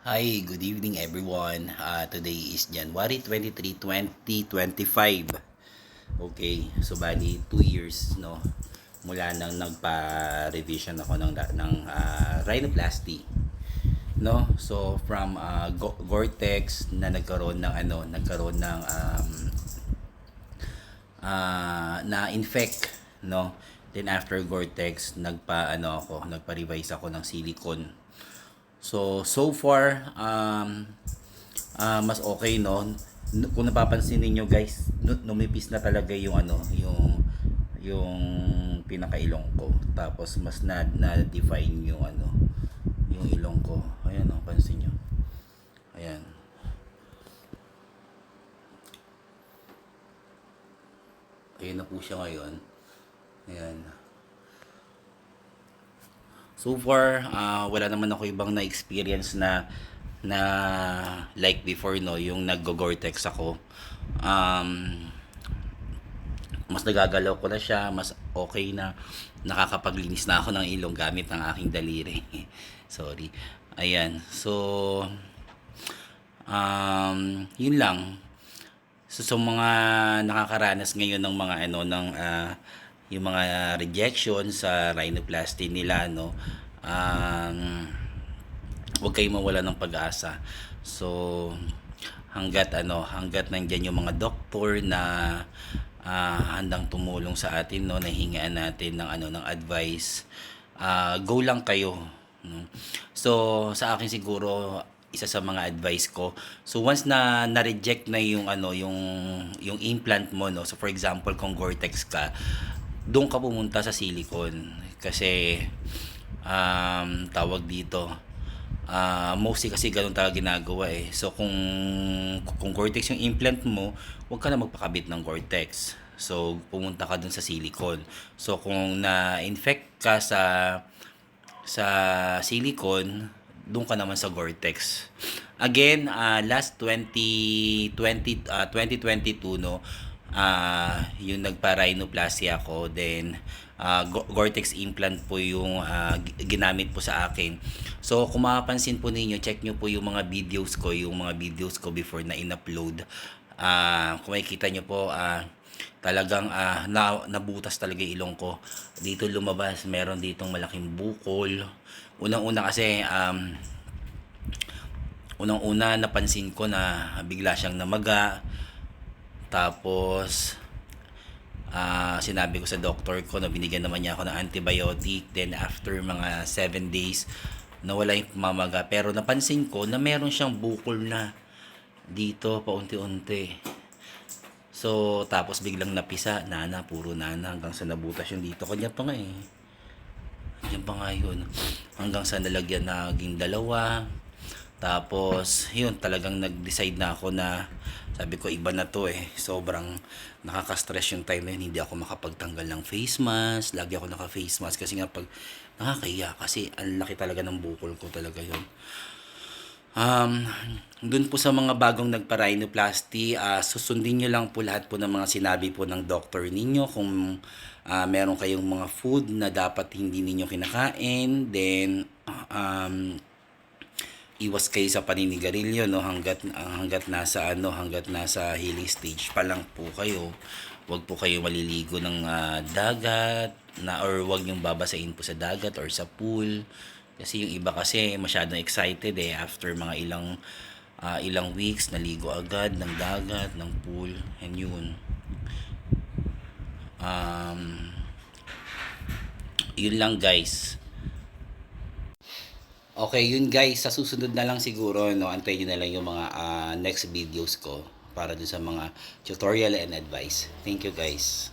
Hi, good evening everyone. Today is January 23, 2025. Okay, so bali 2 years no mula nang nagpa-revision ako ng rhinoplasty, no? So from Gore-Tex na nagkaroon ng na infect, no? Then after Gore-Tex nagpa-revise ako ng silicone. So far, mas okay, no? Kung napapansin niyo guys, numipis na talaga yung yung pinakailong ko. Tapos mas na define yung ilong ko. Ayan, no, pansin niyo. Ayan. Ayan na po siya ngayon. Ayan. So far, wala naman ako ibang na-experience na like before, no, yung nag-Gore-Tex ako. Mas nagagalaw ko na siya, mas okay na, nakakapaglinis na ako ng ilong gamit ng aking daliri. Sorry. Ayan. So, yun lang. So mga nakakaranas ngayon ng mga yung mga rejection sa rhinoplasty nila, no, huwag kayong mawala ng pag-asa. So hanggat nandiyan yung mga doktor na handang tumulong sa atin, no, nahingaan natin ng advice, go lang kayo, no? So sa akin siguro, isa sa mga advice ko, so once na na-reject na yung implant mo, no, so for example kung Gore-Tex ka, doon ka pumunta sa silicone kasi tawag dito, mostly kasi ganun talaga ginagawa eh. So kung Gore-Tex yung implant mo, huwag ka na magpakabit ng Gore-Tex, so pumunta ka dun sa silicone. So kung na-infect ka sa silicone, doon ka naman sa Gore-Tex. Again, last 2022, no, yung nagpa-rhinoplasty ako, then Gore-Tex implant po yung ginamit po sa akin. So kung mapapansin po ninyo, check nyo po yung mga videos ko before na in-upload. Kung makikita nyo po, talagang nabutas talaga yung ilong ko. Dito lumabas, meron ditong malaking bukol. Unang-una napansin ko na bigla siyang namaga. Tapos sinabi ko sa doctor ko na binigyan naman niya ako ng antibiotic. Then after mga 7 days, nawala yung mamaga. Pero napansin ko na meron siyang bukol na dito paunti-unti. So tapos biglang napisa, puro nana hanggang sa nabutas yung dito. Kanya pa nga eh. Yan pa nga yun. Hanggang sa nalagyan na naging dalawa. Tapos, yun, talagang nag-decide na ako na, sabi ko, iba na to eh. Sobrang nakaka-stress yung time na yun. Hindi ako makapagtanggal ng face mask. Lagi ako naka-face mask kasi nga pag nakakahiya. Kasi ang laki talaga ng bukol ko talaga yun. Dun po sa mga bagong nagpa-rhinoplasty, susundin nyo lang po lahat po ng mga sinabi po ng doctor ninyo. Kung meron kayong mga food na dapat hindi ninyo kinakain, then iwas kayo sa paninigarilyo, no, hanggat nasa healing stage pa lang po kayo. Huwag po kayo maliligo ng dagat or huwag yung babasain po sa dagat or sa pool. Kasi yung iba kasi masyadong excited eh, after mga ilang weeks naligo agad ng dagat, ng pool, and yun. Yun lang guys. Okay, yun guys, sa susunod na lang siguro, no, antayin nyo na lang yung mga next videos ko para dun sa mga tutorial and advice. Thank you guys.